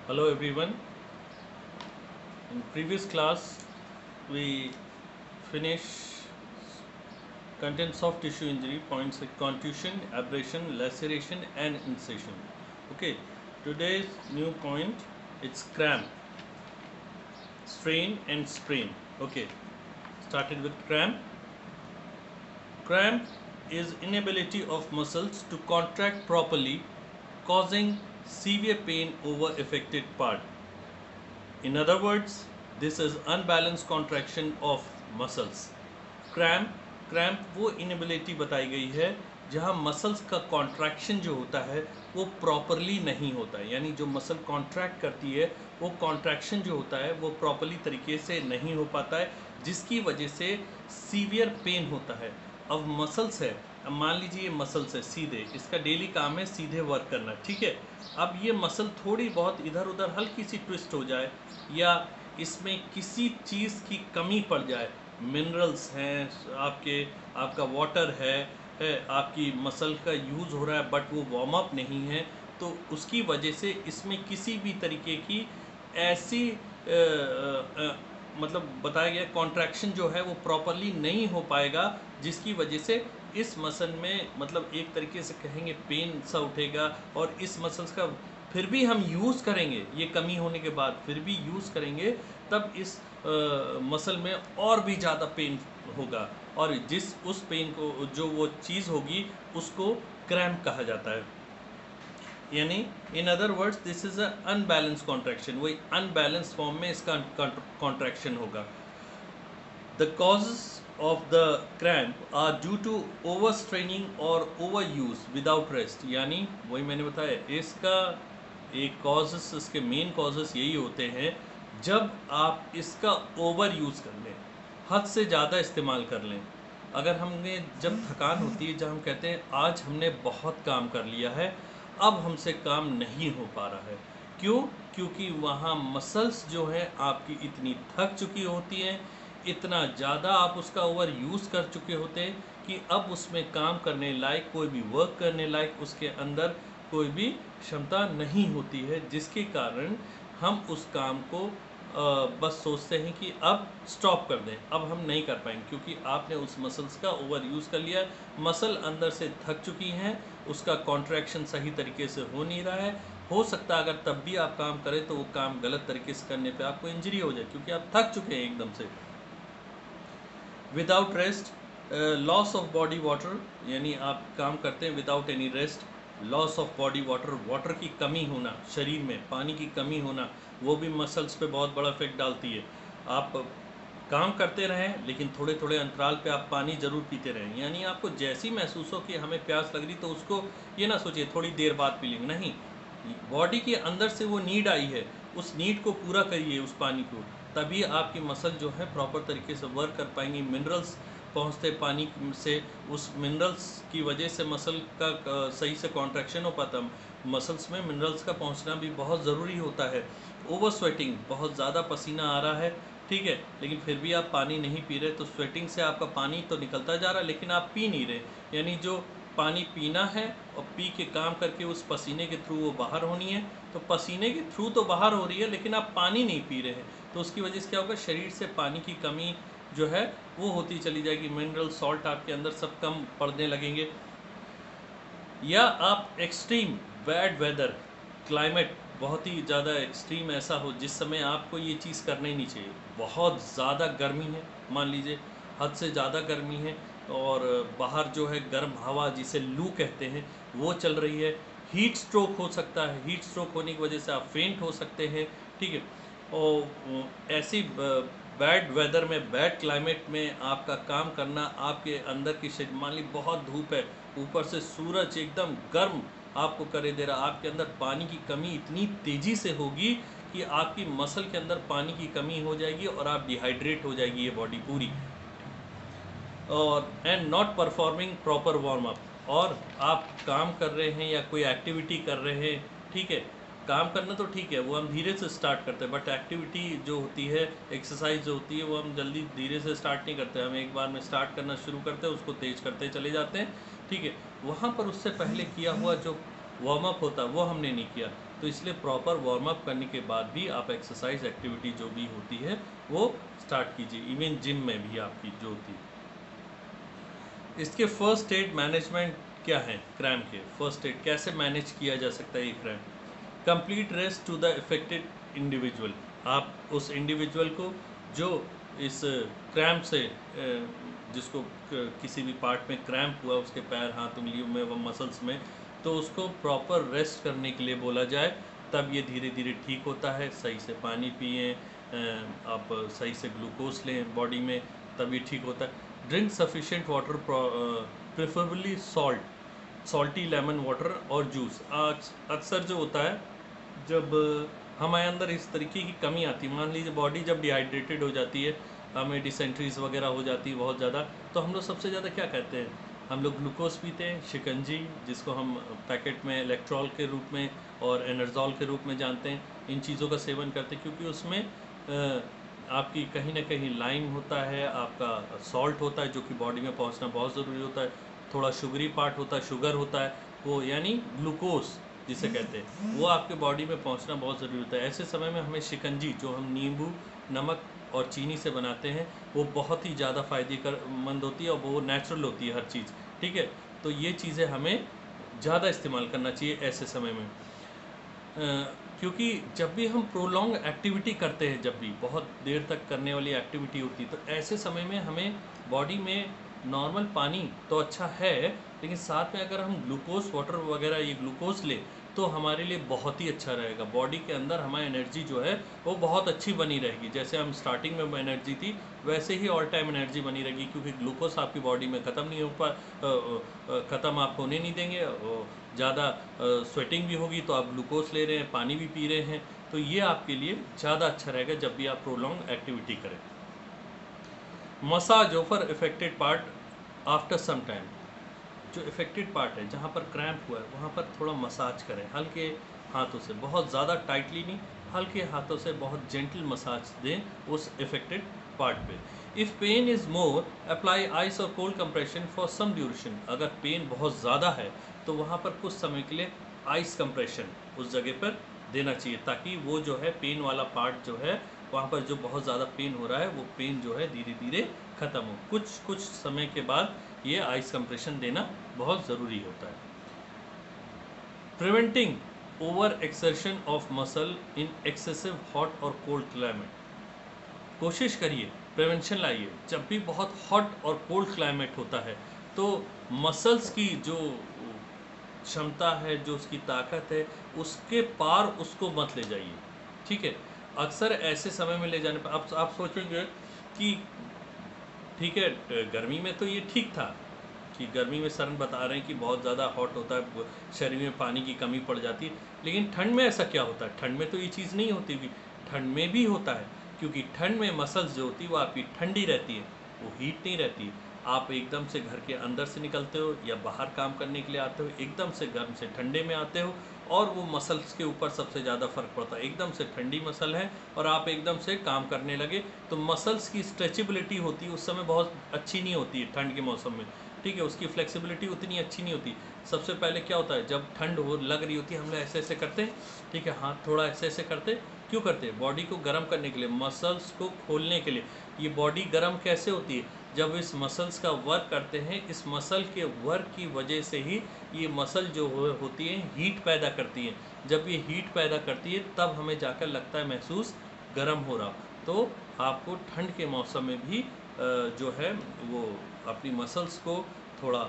Hello everyone. In previous class we finished content soft tissue injury points like contusion, abrasion, laceration and incision. Okay, today's new point it's cramp, strain and sprain. Okay, started with cramp. Cramp is inability of muscles to contract properly causing severe pain over affected part. In other words, this is unbalanced contraction of muscles. Cramp cramp वो inability बताई गई है जहाँ muscles का contraction जो होता है वो प्रॉपरली नहीं होता है, यानी जो मसल कॉन्ट्रैक्ट करती है वो कॉन्ट्रैक्शन जो होता है वो प्रॉपरली तरीके से नहीं हो पाता है, जिसकी वजह से सीवियर पेन होता है। अब मसल्स है, अब मान लीजिए ये मसल्स है सीधे, इसका डेली काम है सीधे वर्क करना, ठीक है। अब ये मसल थोड़ी बहुत इधर उधर हल्की सी ट्विस्ट हो जाए या इसमें किसी चीज़ की कमी पड़ जाए, मिनरल्स हैं आपके, आपका वाटर है आपकी मसल का यूज़ हो रहा है बट वो वार्म अप नहीं है, तो उसकी वजह से इसमें किसी भी तरीके की ऐसी मतलब बताया गया कॉन्ट्रैक्शन जो है वो प्रॉपरली नहीं हो पाएगा, जिसकी वजह से इस मसल में मतलब एक तरीके से कहेंगे पेन सा उठेगा। और इस मसल्स का फिर भी हम यूज़ करेंगे, ये कमी होने के बाद फिर भी यूज़ करेंगे, तब इस मसल में और भी ज़्यादा पेन होगा, और जिस उस पेन को जो वो चीज़ होगी उसको क्रैम्प कहा जाता है। यानी in other words this is a unbalance contraction, वही अनबैलेंस फॉर्म में इसका कॉन्ट्रैक्शन होगा। The causes of the cramp are due to over straining और ओवर यूज विदाउट रेस्ट, यानी वही मैंने बताया इसका एक कॉजेस, इसके मेन कॉजेस यही होते हैं जब आप इसका ओवर यूज़ कर लें, हद से ज़्यादा इस्तेमाल कर लें। अगर हमने जब थकान होती है, जब हम कहते हैं आज हमने बहुत काम कर लिया है, अब हमसे काम नहीं हो पा रहा है, क्यों? क्योंकि वहाँ मसल्स जो हैं आपकी इतनी थक चुकी होती हैं, इतना ज़्यादा आप उसका ओवर यूज़ कर चुके होते हैं कि अब उसमें काम करने लायक, कोई भी वर्क करने लायक उसके अंदर कोई भी क्षमता नहीं होती है, जिसके कारण हम उस काम को बस सोचते हैं कि अब स्टॉप कर दें, अब हम नहीं कर पाएंगे, क्योंकि आपने उस मसल्स का ओवर यूज़ कर लिया, मसल अंदर से थक चुकी हैं, उसका कॉन्ट्रैक्शन सही तरीके से हो नहीं रहा है। हो सकता है अगर तब भी आप काम करें तो वो काम गलत तरीके से करने पे आपको इंजरी हो जाए, क्योंकि आप थक चुके हैं एकदम से। Without rest, loss of body water, यानी आप काम करते हैं without any rest, loss of body water, water की कमी होना, शरीर में पानी की कमी होना, वो भी मसल्स पे बहुत बड़ा इफेक्ट डालती है। आप काम करते रहें लेकिन थोड़े थोड़े अंतराल पे आप पानी ज़रूर पीते रहें, यानी आपको जैसी महसूस हो कि हमें प्यास लग रही तो उसको ये ना सोचिए थोड़ी देर बाद पी लेंगे, नहीं, बॉडी के अंदर से वो नीड आई है, उस नीड को पूरा करिए उस पानी को, तभी आपकी मसल जो है प्रॉपर तरीके से वर्क कर पाएंगी। मिनरल्स पहुंचते पानी से, उस मिनरल्स की वजह से मसल का सही से कॉन्ट्रैक्शन हो पाता। मसल्स में मिनरल्स का पहुंचना भी बहुत ज़रूरी होता है। ओवर स्वेटिंग, बहुत ज़्यादा पसीना आ रहा है, ठीक है, लेकिन फिर भी आप पानी नहीं पी रहे, तो स्वेटिंग से आपका पानी तो निकलता जा रहा है लेकिन आप पी नहीं रहे, यानी जो पानी पीना है और पी के काम करके उस पसीने के थ्रू वो बाहर होनी है, तो पसीने के थ्रू तो बाहर हो रही है लेकिन आप पानी नहीं पी रहे हैं, तो उसकी वजह से क्या होगा, शरीर से पानी की कमी जो है वो होती चली जाएगी, मिनरल सॉल्ट आपके अंदर सब कम पड़ने लगेंगे। या आप एक्सट्रीम बैड वेदर, क्लाइमेट बहुत ही ज़्यादा एक्सट्रीम ऐसा हो जिस समय आपको ये चीज़ करना ही नहीं चाहिए, बहुत ज़्यादा गर्मी है, मान लीजिए हद से ज़्यादा गर्मी है और बाहर जो है गर्म हवा जिसे लू कहते हैं वो चल रही है, हीट स्ट्रोक हो सकता है, हीट स्ट्रोक होने की वजह से आप फेंट हो सकते हैं, ठीक है। और ऐसी बैड वेदर में, बैड क्लाइमेट में आपका काम करना, आपके अंदर की शरीर, मान ली बहुत धूप है, ऊपर से सूरज एकदम गर्म आपको करे दे रहा, आपके अंदर पानी की कमी इतनी तेज़ी से होगी कि आपकी मसल के अंदर पानी की कमी हो जाएगी और आप डिहाइड्रेट हो जाएगी ये बॉडी पूरी। और and not performing proper warm up, और आप काम कर रहे हैं या कोई एक्टिविटी कर रहे हैं, ठीक है, काम करना तो ठीक है, वो हम धीरे से स्टार्ट करते हैं, बट एक्टिविटी जो होती है, एक्सरसाइज जो होती है, वो हम जल्दी धीरे से स्टार्ट नहीं करते, हम एक बार में स्टार्ट करना शुरू करते हैं, उसको तेज करते चले जाते हैं, ठीक है। वहाँ पर उससे पहले किया हुआ जो वार्म अप होता है वो हमने नहीं किया, तो इसलिए प्रॉपर वार्म अप करने के बाद भी आप एक्सरसाइज एक्टिविटी जो भी होती है वो स्टार्ट कीजिए, इवन जिम में भी आपकी जो होती है। इसके फर्स्ट एड मैनेजमेंट क्या है? क्रैम्प के फर्स्ट एड कैसे मैनेज किया जा सकता है ये cramp? Complete rest to the affected individual. आप उस इंडिविजुअल को जो इस क्रैम्प से जिसको किसी भी पार्ट में क्रैम्प हुआ, उसके पैर, हाथ, उंगलियों में, व मसल्स में, तो उसको प्रॉपर रेस्ट करने के लिए बोला जाए, तब ये धीरे धीरे ठीक होता है। सही से पानी पिएं, आप सही से ग्लूकोज लें बॉडी में, तब ये ठीक होता है। Drink sufficient water, preferably salty lemon water और जूस। अक्सर जो होता है जब हमारे अंदर इस तरीके की कमी आती है, मान लीजिए बॉडी जब डिहाइड्रेटेड हो जाती है, हमें डिसेंट्रीज वगैरह हो जाती है बहुत ज़्यादा, तो हम लोग सबसे ज़्यादा क्या कहते हैं, हम लोग ग्लूकोज पीते हैं, शिकंजी जिसको हम पैकेट में इलेक्ट्रॉल के रूप में और एनर्जॉल के रूप में जानते हैं, इन चीज़ों का सेवन करते हैं, क्योंकि उसमें आपकी कहीं ना कहीं लाइम होता है, आपका सॉल्ट होता है जो कि बॉडी में पहुंचना बहुत ज़रूरी होता है, थोड़ा शुगरी पार्ट होता है, शुगर होता है वो, यानी ग्लूकोज जिसे कहते हैं, वो आपके बॉडी में पहुंचना बहुत ज़रूरी होता है। ऐसे समय में हमें शिकंजी जो हम नींबू, नमक और चीनी से बनाते हैं, वो बहुत ही ज़्यादा फ़ायदेमंद होती है और वो नेचुरल होती है हर चीज़, ठीक है। तो ये चीज़ें हमें ज़्यादा इस्तेमाल करना चाहिए ऐसे समय में, क्योंकि जब भी हम प्रोलॉन्ग एक्टिविटी करते हैं, जब भी बहुत देर तक करने वाली एक्टिविटी होती है, तो ऐसे समय में हमें बॉडी में नॉर्मल पानी तो अच्छा है, लेकिन साथ में अगर हम ग्लूकोज वाटर वगैरह ये ग्लूकोज ले तो हमारे लिए बहुत ही अच्छा रहेगा। बॉडी के अंदर हमारी एनर्जी जो है वो बहुत अच्छी बनी रहेगी, जैसे हम स्टार्टिंग में एनर्जी थी वैसे ही ऑल टाइम एनर्जी बनी रहेगी, क्योंकि ग्लूकोज आपकी बॉडी में ख़त्म नहीं हो ख़त्म आप होने नहीं देंगे। ज़्यादा स्वेटिंग भी होगी तो आप ग्लूकोज ले रहे हैं, पानी भी पी रहे हैं, तो ये आपके लिए ज़्यादा अच्छा रहेगा जब भी आप प्रोलॉन्ग एक्टिविटी करें। Massage over affected part after some time. जो इफेक्टेड पार्ट है जहाँ पर क्रैम्प हुआ है वहाँ पर थोड़ा मसाज करें हल्के हाथों से, बहुत ज़्यादा टाइटली नहीं, हल्के हाथों से बहुत जेंटल मसाज दें उस इफेक्टेड पार्ट पे। If pain is more, apply ice or cold compression for some duration. अगर पेन बहुत ज़्यादा है तो वहाँ पर कुछ समय के लिए आइस कंप्रेशन उस जगह पर देना चाहिए, ताकि वो जो है पेन वाला पार्ट जो है वहाँ पर जो बहुत ज़्यादा पेन हो रहा है वो पेन जो है धीरे धीरे ख़त्म हो। कुछ समय के बाद ये आइस कंप्रेशन देना बहुत ज़रूरी होता है। Preventing over exertion of muscle in excessive hot और कोल्ड क्लाइमेट। कोशिश करिए, प्रिवेंशन लाइए, जब भी बहुत हॉट और कोल्ड क्लाइमेट होता है तो मसल्स की जो क्षमता है, जो उसकी ताकत है, उसके पार उसको मत ले जाइए, ठीक है। अक्सर ऐसे समय में ले जाने पर आप सोचेंगे कि ठीक है, गर्मी में तो ये ठीक था कि गर्मी में सर बता रहे हैं कि बहुत ज़्यादा हॉट होता है, शरीर में पानी की कमी पड़ जाती है, लेकिन ठंड में ऐसा क्या होता है? ठंड में तो ये चीज़ नहीं होती भी, ठंड में भी होता है, क्योंकि ठंड में मसल्स जो होती है वो आपकी ठंडी रहती है, वो हीट नहीं रहती है। आप एकदम से घर के अंदर से निकलते हो या बाहर काम करने के लिए आते हो, एकदम से गर्म से ठंडे में आते हो और वो मसल्स के ऊपर सबसे ज़्यादा फ़र्क पड़ता है। एकदम से ठंडी मसल है और आप एकदम से काम करने लगे तो मसल्स की स्ट्रेचेबिलिटी होती है उस समय बहुत अच्छी नहीं होती है ठंड के मौसम में, ठीक है, उसकी फ्लेक्सिबिलिटी उतनी अच्छी नहीं होती। सबसे पहले क्या होता है, जब ठंड हो लग रही होती है हम लोग ऐसे ऐसे करते हैं, ठीक है, हाथ थोड़ा ऐसे ऐसे करते, क्यों करते हैं? बॉडी को गर्म करने के लिए, मसल्स को खोलने के लिए। ये बॉडी गर्म कैसे होती है? जब इस मसल्स का वर्क करते हैं, इस मसल के वर्क की वजह से ही ये मसल जो होती है हीट पैदा करती हैं। जब ये हीट पैदा करती है तब हमें जाकर लगता है महसूस गर्म हो रहा। तो आपको ठंड के मौसम में भी जो है वो अपनी मसल्स को थोड़ा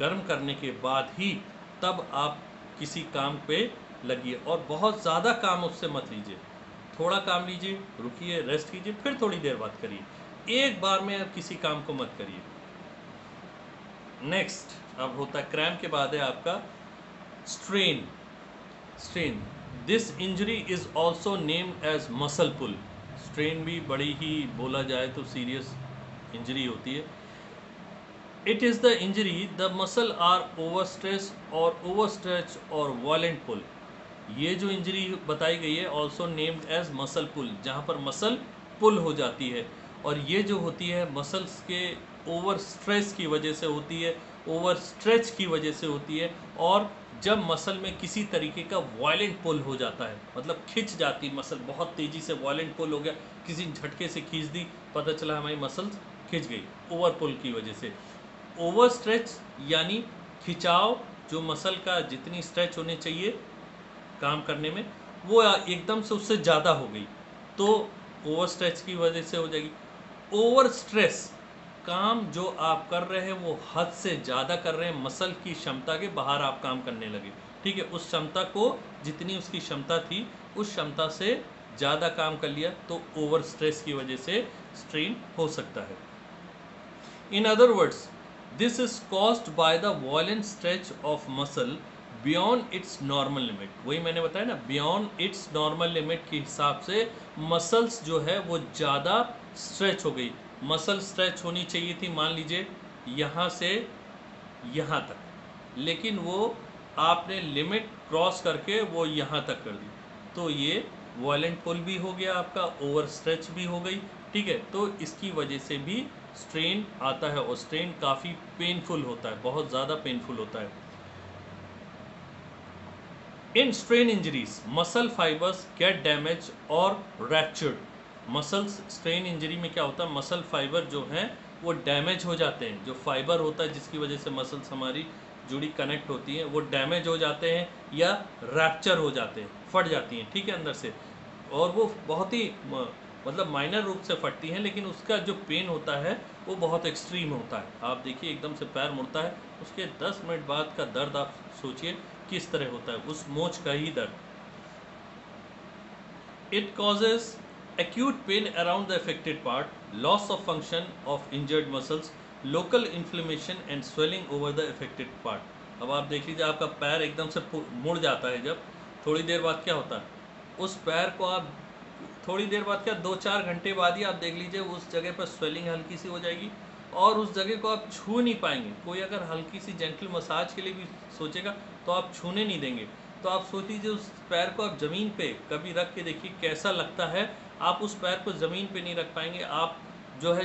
गर्म करने के बाद ही तब आप किसी काम पे लगिए, और बहुत ज़्यादा काम उससे मत लीजिए। थोड़ा काम लीजिए, रुकिए, रेस्ट कीजिए, फिर थोड़ी देर बाद करिए। एक बार में आप किसी काम को मत करिए। नेक्स्ट अब होता है क्रैम्प के बाद है आपका strain. Strain, this injury is also named as muscle pull. Strain भी बड़ी ही बोला जाए तो सीरियस इंजरी होती है। It is the injury the muscle are overstress or overstretch और वायलेंट पुल। ये जो इंजरी बताई गई है ऑल्सो नेम्ड एज मसल पुल, जहाँ पर मसल पुल हो जाती है, और ये जो होती है मसल्स के ओवर स्ट्रेस की वजह से होती है, ओवर स्ट्रेच की वजह से होती है, और जब मसल में किसी तरीके का वायलेंट पुल हो जाता है, मतलब खिंच जाती मसल, बहुत तेज़ी से वायलेंट पुल हो गया, किसी झटके से खींच दी, पता चला हमारी मसल्स खिंच गई ओवर पुल की वजह से। ओवर स्ट्रेच यानी खिंचाव, जो मसल का जितनी स्ट्रेच होनी चाहिए काम करने में वो एकदम से उससे ज़्यादा हो गई, तो ओवर स्ट्रेच की वजह से हो जाएगी। ओवर स्ट्रेस, काम जो आप कर रहे हैं वो हद से ज़्यादा कर रहे हैं, मसल की क्षमता के बाहर आप काम करने लगे, ठीक है, उस क्षमता को, जितनी उसकी क्षमता थी उस क्षमता से ज़्यादा काम कर लिया, तो ओवर स्ट्रेस की वजह से स्ट्रेन हो सकता है। In other words, this is caused by the violent stretch of muscle beyond its normal limit। वही मैंने बताया ना, beyond its normal limit के हिसाब से मसल्स जो है वो ज़्यादा स्ट्रेच हो गई। मसल स्ट्रेच होनी चाहिए थी मान लीजिए यहाँ से यहाँ तक, लेकिन वो आपने लिमिट क्रॉस करके वो यहाँ तक कर दी, तो ये वायलेंट पुल भी हो गया आपका, ओवर स्ट्रेच भी हो गई, ठीक है, तो इसकी वजह से भी स्ट्रेन आता है, और स्ट्रेन काफ़ी पेनफुल होता है, बहुत ज़्यादा पेनफुल होता है। In strain injuries muscle fibres get damage or ruptured. Muscles strain injury में क्या होता है, मसल फाइबर जो हैं वो डैमेज हो जाते हैं, जो फाइबर होता है जिसकी वजह से मसल्स हमारी जुड़ी कनेक्ट होती हैं वो डैमेज हो जाते हैं या रैप्चर हो जाते हैं, फट जाती हैं, ठीक है, अंदर से, और वो बहुत ही मतलब माइनर रूप से फटती हैं, लेकिन उसका जो पेन होता है वो बहुत एक्सट्रीम होता है। आप देखिए एकदम से पैर मुड़ता है, उसके 10 मिनट बाद का दर्द आप सोचिए किस तरह होता है, उस मोच का ही दर्द। It causes acute pain around the affected part, loss of function of injured muscles, local inflammation and swelling over the affected part। अब आप देख लीजिए आपका पैर एकदम से मुड़ जाता है, जब थोड़ी देर बाद क्या होता है, उस पैर को आप थोड़ी देर बाद क्या 2-4 घंटे बाद ही आप देख लीजिए उस जगह पर स्वेलिंग हल्की सी हो जाएगी, और उस जगह को आप छू नहीं पाएंगे। कोई अगर हल्की सी जेंटल मसाज के लिए भी सोचेगा तो आप छूने नहीं देंगे। तो आप सोच लीजिए उस पैर को आप ज़मीन पे कभी रख के देखिए कैसा लगता है। आप उस पैर को ज़मीन पे नहीं रख पाएंगे। आप जो है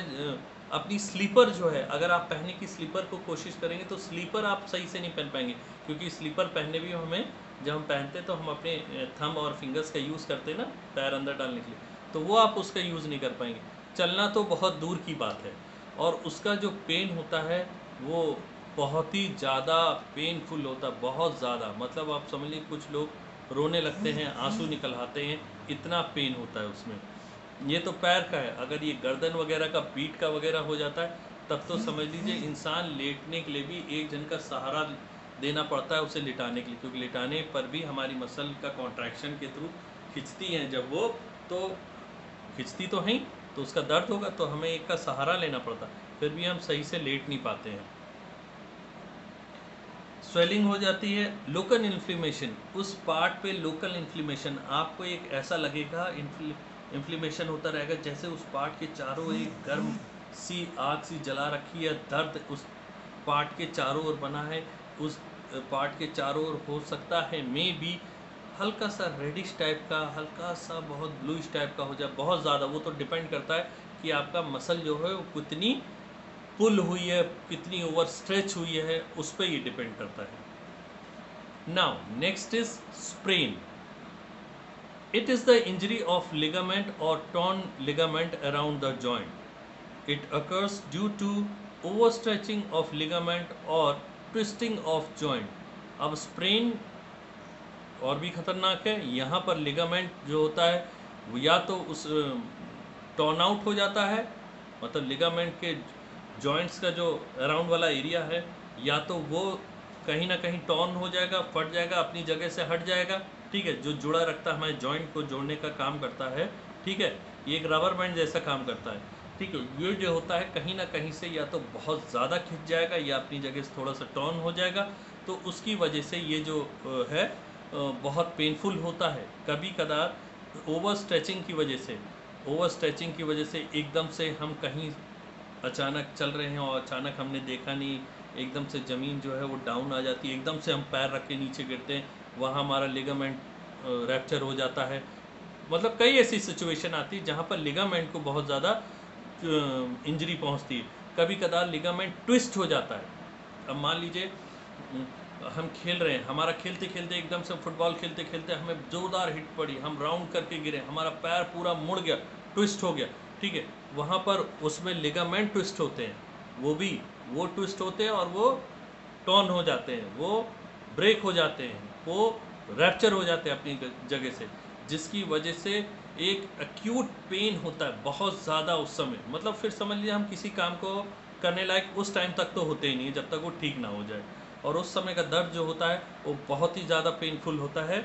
अपनी स्लीपर जो है, अगर आप पहनने की स्लीपर को कोशिश करेंगे तो स्लीपर आप सही से नहीं पहन पाएंगे, क्योंकि स्लीपर पहनने भी हमें, जब हम पहनते हैं तो हम अपने थंब और फिंगर्स का यूज़ करते हैं ना पैर अंदर डालने के लिए, तो वो आप उसका यूज़ नहीं कर पाएंगे। चलना तो बहुत दूर की बात है, और उसका जो पेन होता है वो बहुत ही ज़्यादा पेनफुल होता है, बहुत ज़्यादा, मतलब आप समझ लीजिए कुछ लोग रोने लगते हैं, आंसू निकल आते हैं, इतना पेन होता है उसमें। ये तो पैर का है, अगर ये गर्दन वगैरह का, पीठ का वगैरह हो जाता है तब तो समझ लीजिए इंसान लेटने के लिए भी एक जन का सहारा देना पड़ता है उसे लिटाने के लिए, क्योंकि लिटाने पर भी हमारी मसल का कॉन्ट्रैक्शन के थ्रू खिंचती हैं जब वो, तो खिंचती तो हैं, तो उसका दर्द होगा तो हमें एक का सहारा लेना पड़ता, फिर भी हम सही से लेट नहीं पाते हैं। स्वेलिंग हो जाती है। लोकल इन्फ्लेमेशन, उस पार्ट पे लोकल इन्फ्लेमेशन, आपको एक ऐसा लगेगा इन्फ्लेमेशन होता रहेगा जैसे उस पार्ट के चारों एक गर्म सी आग सी जला रखी है, दर्द उस पार्ट के चारों ओर बना है, उस पार्ट के चारों ओर हो सकता है मे बी हल्का सा रेडिश टाइप का, हल्का सा बहुत ब्लूइश टाइप का हो जाए, बहुत ज़्यादा, वो तो डिपेंड करता है कि आपका मसल जो है वो कितनी पुल हुई है, कितनी ओवर स्ट्रेच हुई है, उस पर ये डिपेंड करता है। Now next is sprain. It is the injury of ligament or torn ligament around the joint. It occurs due to over stretching of ligament or twisting of joint. अब sprain और भी खतरनाक है, यहाँ पर लिगामेंट जो होता है वो या तो उस टॉर्न आउट हो जाता है, मतलब लिगामेंट के जॉइंट्स का जो अराउंड वाला एरिया है, या तो वो कहीं ना कहीं टॉर्न हो जाएगा, फट जाएगा, अपनी जगह से हट जाएगा, ठीक है, जो जुड़ा रखता है हमारे जॉइंट को जोड़ने का काम करता है, ठीक है, ये एक रबर बैंड जैसा काम करता है, ठीक है, ये जो होता है कहीं ना कहीं से या तो बहुत ज़्यादा खिंच जाएगा या अपनी जगह से थोड़ा सा टॉर्न हो जाएगा, तो उसकी वजह से ये जो है बहुत पेनफुल होता है। कभी कदार ओवर स्ट्रेचिंग की वजह से, ओवर स्ट्रेचिंग की वजह से एकदम से हम कहीं अचानक चल रहे हैं और अचानक हमने देखा नहीं, एकदम से ज़मीन जो है वो डाउन आ जाती है, एकदम से हम पैर रख के नीचे गिरते हैं, वहाँ हमारा लिगामेंट रैप्चर हो जाता है। मतलब कई ऐसी सिचुएशन आती है जहाँ पर लिगामेंट को बहुत ज़्यादा इंजरी पहुँचती है। कभी कदार लिगामेंट ट्विस्ट हो जाता है। अब मान लीजिए हम खेल रहे हैं, हमारा खेलते खेलते एकदम से फुटबॉल खेलते खेलते हमें ज़ोरदार हिट पड़ी, हम राउंड करके गिरे, हमारा पैर पूरा मुड़ गया, ट्विस्ट हो गया, ठीक है, वहाँ पर उसमें लिगामेंट ट्विस्ट होते हैं, वो ट्विस्ट होते हैं और वो टॉर्न हो जाते हैं, वो ब्रेक हो जाते हैं, वो रैप्चर हो जाते हैं अपनी जगह से, जिसकी वजह से एक एक्यूट पेन होता है बहुत ज़्यादा उस समय। मतलब फिर समझ लीजिए हम किसी काम को करने लायक उस टाइम तक तो होते ही नहीं जब तक वो ठीक ना हो जाए, और उस समय का दर्द जो होता है वो बहुत ही ज़्यादा पेनफुल होता है।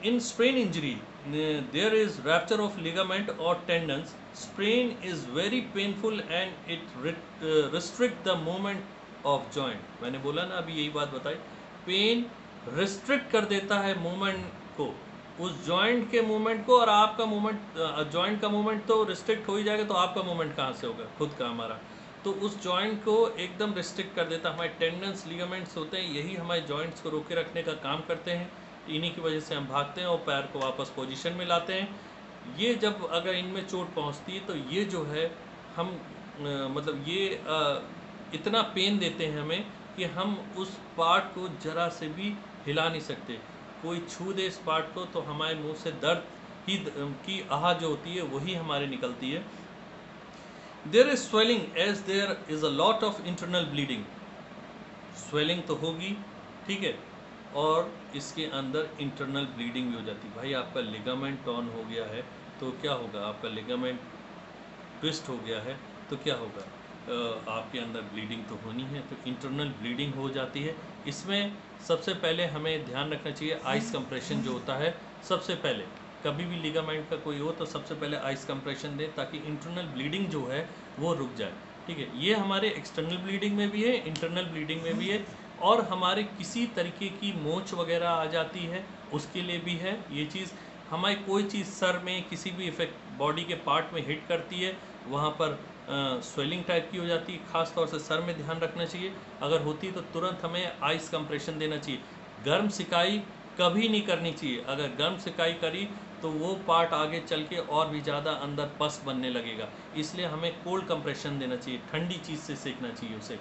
In sprain injury, there is rupture of ligament or tendons. Sprain is very painful and it restrict the movement of joint. मैंने बोला ना अभी यही बात बताई, पेन रिस्ट्रिक्ट कर देता है मूवमेंट को, उस जॉइंट के मूवमेंट को, और आपका मूवमेंट, जॉइंट का मूवमेंट तो रिस्ट्रिक्ट हो ही जाएगा, तो आपका मूवमेंट कहाँ से होगा, खुद का हमारा, तो उस जॉइंट को एकदम रिस्ट्रिक्ट कर देता है। हमारे टेंडन्स लिगामेंट्स होते हैं, यही हमारे जॉइंट्स को रोके रखने का काम करते हैं, इन्हीं की वजह से हम भागते हैं और पैर को वापस पोजीशन में लाते हैं। ये जब अगर इनमें चोट पहुंचती है तो ये जो है हम मतलब ये इतना पेन देते हैं हमें कि हम उस पार्ट को ज़रा से भी हिला नहीं सकते। कोई छू दे इस पार्ट को तो हमारे मुंह से दर्द की आह जो होती है वही हमारे निकलती है। There is swelling as there is a lot of internal bleeding. Swelling तो होगी, ठीक है, और इसके अंदर इंटरनल ब्लीडिंग भी हो जाती है। भाई आपका लिगामेंट टॉर्न हो गया है तो क्या होगा, आपका लिगामेंट ट्विस्ट हो गया है तो क्या होगा, आपके अंदर ब्लीडिंग तो होनी है, तो इंटरनल ब्लीडिंग हो जाती है। इसमें सबसे पहले हमें ध्यान रखना चाहिए आइस कंप्रेशन जो होता है, सबसे पहले कभी भी लिगामेंट का कोई हो तो सबसे पहले आइस कंप्रेशन दें ताकि इंटरनल ब्लीडिंग जो है वो रुक जाए, ठीक है। ये हमारे एक्सटर्नल ब्लीडिंग में भी है, इंटरनल ब्लीडिंग में भी है, और हमारे किसी तरीके की मोच वगैरह आ जाती है उसके लिए भी है ये चीज़। हमारी कोई चीज़ सर में किसी भी इफेक्ट बॉडी के पार्ट में हिट करती है, वहाँ पर स्वेलिंग टाइप की हो जाती है, खास तौर से सर में ध्यान रखना चाहिए। अगर होती है तो तुरंत हमें आइस कंप्रेशन देना चाहिए। गर्म सिकाई कभी नहीं करनी चाहिए, अगर गर्म सिकाई करी तो वो पार्ट आगे चल के और भी ज़्यादा अंदर पस बनने लगेगा, इसलिए हमें कोल्ड कंप्रेशन देना चाहिए, ठंडी चीज़ से सेकना चाहिए उसे।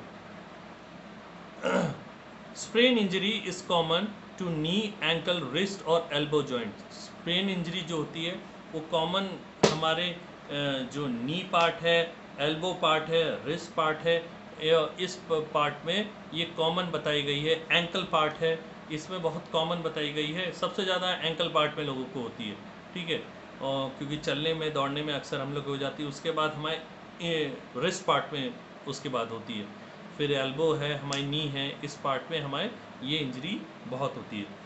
Sprain injury is common to knee, ankle, wrist और एल्बो जॉइंट। स्प्रेन इंजरी जो होती है वो कॉमन हमारे जो नी पार्ट है, एल्बो पार्ट है, रिस्ट पार्ट है, इस पार्ट में ये कॉमन बताई गई है। एंकल पार्ट है, इसमें बहुत कॉमन बताई गई है, सबसे ज़्यादा एंकल पार्ट में लोगों को होती है, ठीक है, और क्योंकि चलने में दौड़ने में अक्सर हम लोग हो जाती है। उसके बाद हमारे रिस्ट पार्ट में उसके बाद होती है, फिर एल्बो है, हमारी नी है, इस पार्ट में हमारे ये इंजरी बहुत होती है।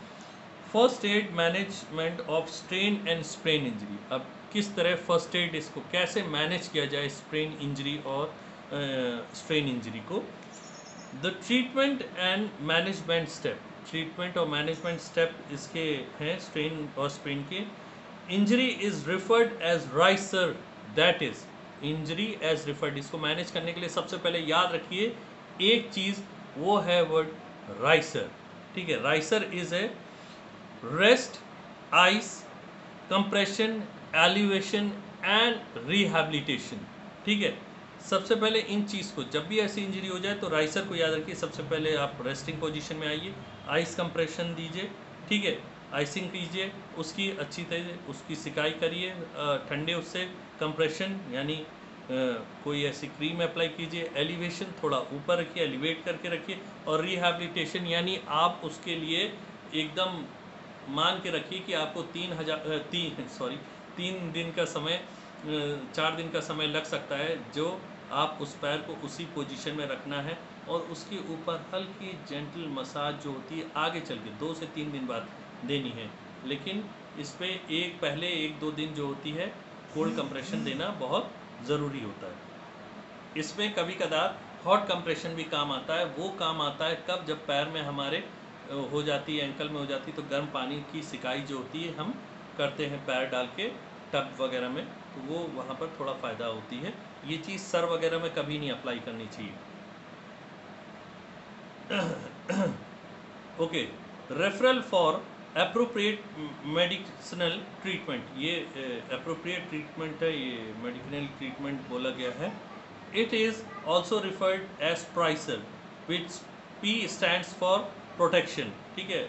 First aid management of strain and sprain injury. अब किस तरह फर्स्ट एड, इसको कैसे मैनेज किया जाए स्प्रेन इंजरी और स्ट्रेन इंजरी को। The treatment and management step, treatment और मैनेजमेंट स्टेप इसके हैं स्ट्रेन और स्प्रेन के। Injury is referred as RICER, that is injury as referred, इसको मैनेज करने के लिए सबसे पहले याद रखिए एक चीज़, वो है वर्ड राइसर, ठीक है। RICER is a rest, ice, compression, elevation and rehabilitation, ठीक है। सबसे पहले इन चीज़ को, जब भी ऐसी इंजरी हो जाए तो राइसर को याद रखिए, सबसे पहले आप रेस्टिंग पोजीशन में आइए, आइस कंप्रेशन दीजिए, ठीक है, आइसिंग कीजिए उसकी अच्छी तरह, उसकी सिकाई करिए ठंडे उससे, कंप्रेशन यानी कोई ऐसी क्रीम अप्लाई कीजिए, एलिवेशन थोड़ा ऊपर रखिए, एलिवेट करके रखिए, और रिहैबिलिटेशन यानी आप उसके लिए एकदम मान के रखिए कि आपको 3 दिन का समय, 4 दिन का समय लग सकता है, जो आप उस पैर को उसी पोजीशन में रखना है और उसके ऊपर हल्की जेंटल मसाज जो होती है आगे चल के 2 से 3 दिन बाद देनी है। लेकिन इस पे पहले 1-2 दिन जो होती है कोल्ड कंप्रेशन देना बहुत ज़रूरी होता है। इसमें कभी कदार हॉट कंप्रेशन भी काम आता है, वो काम आता है कब, जब पैर में हमारे हो जाती है, एंकल में हो जाती है, तो गर्म पानी की सिकाई जो होती है हम करते हैं पैर डाल के टब वगैरह में, तो वो वहाँ पर थोड़ा फ़ायदा होती है। ये चीज़ सर वगैरह में कभी नहीं अप्लाई करनी चाहिए। Okay, referral for appropriate medicinal treatment, ये अप्रोप्रिएट ट्रीटमेंट है, ये मेडिसिनल ट्रीटमेंट बोला गया है। It is also referred as PRICER, which P stands for protection, ठीक है।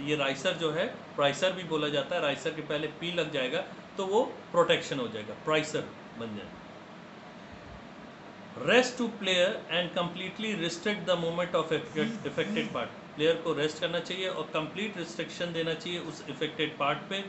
ये राइसर जो है, प्राइसर भी बोला जाता है, राइसर के पहले P लग जाएगा तो वो प्रोटेक्शन हो जाएगा, प्राइसर बन जाएगा। Rest to player and completely restrict the movement of affected part, player को रेस्ट करना चाहिए और कंप्लीट रिस्ट्रिक्शन देना चाहिए उस इफेक्टेड पार्ट पे।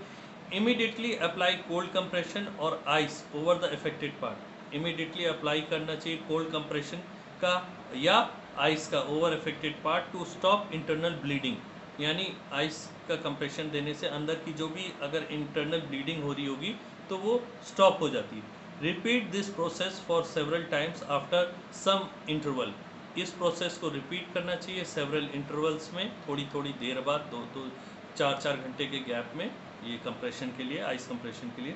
इमीडिएटली अप्लाई कोल्ड कंप्रेशन और ice over the affected part, immediately apply करना चाहिए कोल्ड कंप्रेशन का या आइस का over affected part to stop internal bleeding, यानी आइस का कंप्रेशन देने से अंदर की जो भी अगर इंटरनल ब्लीडिंग हो रही होगी तो वो स्टॉप हो जाती है। Repeat this process for several times after some interval, इस प्रोसेस को रिपीट करना चाहिए सेवरल इंटरवल्स में, थोड़ी थोड़ी देर बाद, 2-4 घंटे के गैप में, ये कंप्रेशन के लिए, आइस कंप्रेशन के लिए।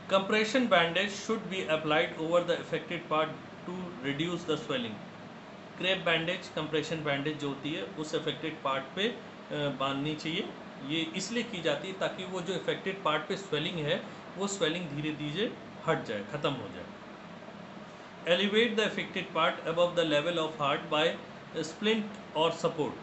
Compression bandage should be applied over the affected part to reduce the swelling, crepe bandage, compression bandage जो होती है उस इफेक्टेड पार्ट पे बांधनी चाहिए। ये इसलिए की जाती है ताकि वो जो इफेक्टेड पार्ट पे स्वेलिंग है वो स्वेलिंग धीरे धीरे हट जाए, ख़त्म हो जाए। Elevate the affected part above the level of heart by splint और सपोर्ट,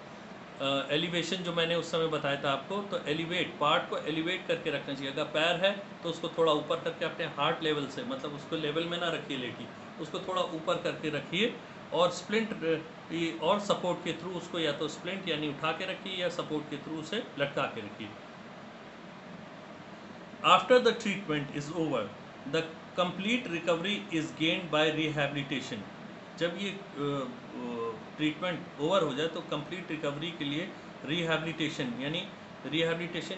एलिवेशन जो मैंने उस समय बताया था आपको, तो एलिवेट, पार्ट को एलिवेट करके रखना चाहिए। अगर पैर है तो उसको थोड़ा ऊपर करके अपने हार्ट लेवल से, मतलब उसको लेवल में ना रखिए लेटी, उसको थोड़ा ऊपर करके रखिए और स्प्लिंट और सपोर्ट के थ्रू उसको, या तो स्प्लिंट यानी उठा के रखिए या सपोर्ट के थ्रू उसे लटका के रखिए। After the treatment is over the complete recovery is gained by rehabilitation, जब ये ट्रीटमेंट ओवर हो जाए तो कंप्लीट रिकवरी के लिए रिहैबिलिटेशन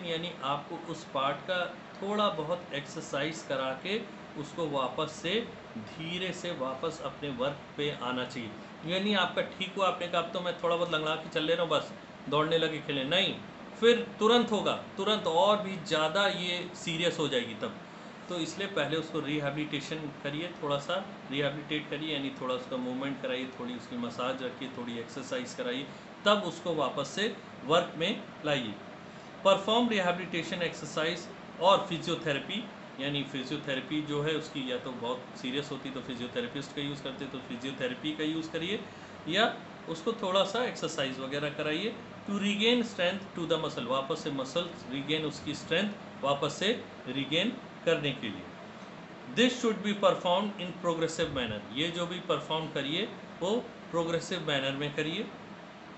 यानी आपको उस पार्ट का थोड़ा बहुत एक्सरसाइज करा के उसको वापस से धीरे से वापस अपने वर्क पे आना चाहिए। यानी आपका ठीक हुआ, आपने कहा अब तो मैं थोड़ा बहुत लंगड़ा के चल ले रहा हूँ, बस दौड़ने लगे खेले, नहीं, फिर तुरंत होगा, तुरंत और भी ज़्यादा ये सीरियस हो जाएगी तब। तो इसलिए पहले उसको रिहैबिलिटेशन करिए, थोड़ा सा रिहैबिलिटेट करिए, यानी थोड़ा उसका मूवमेंट कराइए, थोड़ी उसकी मसाज रखिए, थोड़ी एक्सरसाइज कराइए, तब उसको वापस से वर्क में लाइए। परफॉर्म रिहैबिलिटेशन एक्सरसाइज और फिजियोथेरेपी, यानी फिजियोथेरेपी जो है उसकी, या तो बहुत सीरियस होती तो फिजियोथेरेपिस्ट का यूज़ करते, तो फिजियोथेरेपी का यूज़ करिए, या उसको थोड़ा सा एक्सरसाइज वगैरह कराइए। To regain strength to the muscle, वापस से मसल रीगेन, उसकी स्ट्रेंथ वापस से रीगेन करने के लिए। This should be perform in progressive manner, ये जो भी परफॉर्म करिए वो प्रोग्रेसिव मैनर में करिए।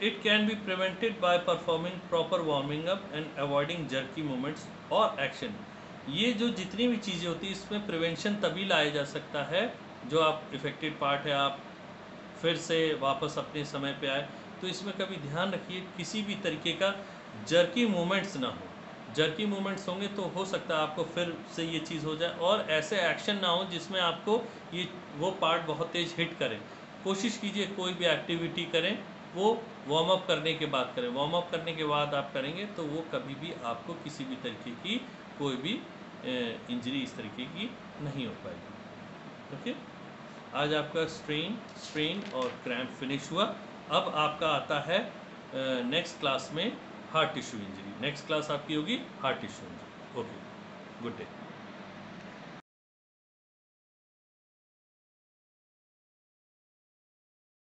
It can be prevented by performing proper warming up and avoiding jerky movements और एक्शन, ये जो जितनी भी चीज़ें होती हैं इसमें प्रिवेंशन तभी लाया जा सकता है जो आप इफेक्टेड पार्ट है आप फिर से वापस अपने समय पे आए। तो इसमें कभी ध्यान रखिए किसी भी तरीके का जर्की मूवमेंट्स ना हो, जर्की मूवमेंट्स होंगे तो हो सकता है आपको फिर से ये चीज़ हो जाए, और ऐसे एक्शन ना हो जिसमें आपको ये वो पार्ट बहुत तेज़ हिट करे। कोशिश कीजिए कोई भी एक्टिविटी करें वो वार्म अप करने के बाद करें, वार्म अप करने के बाद आप करेंगे तो वो कभी भी आपको किसी भी तरीके की कोई भी इंजरी इस तरीके की नहीं हो पाएगी। ओके, आज आपका स्ट्रेन और क्रैम्प फिनिश हुआ। अब आपका आता है नेक्स्ट क्लास में heart tissue injury, next class आपकी होगी heart tissue injury. Okay, good day.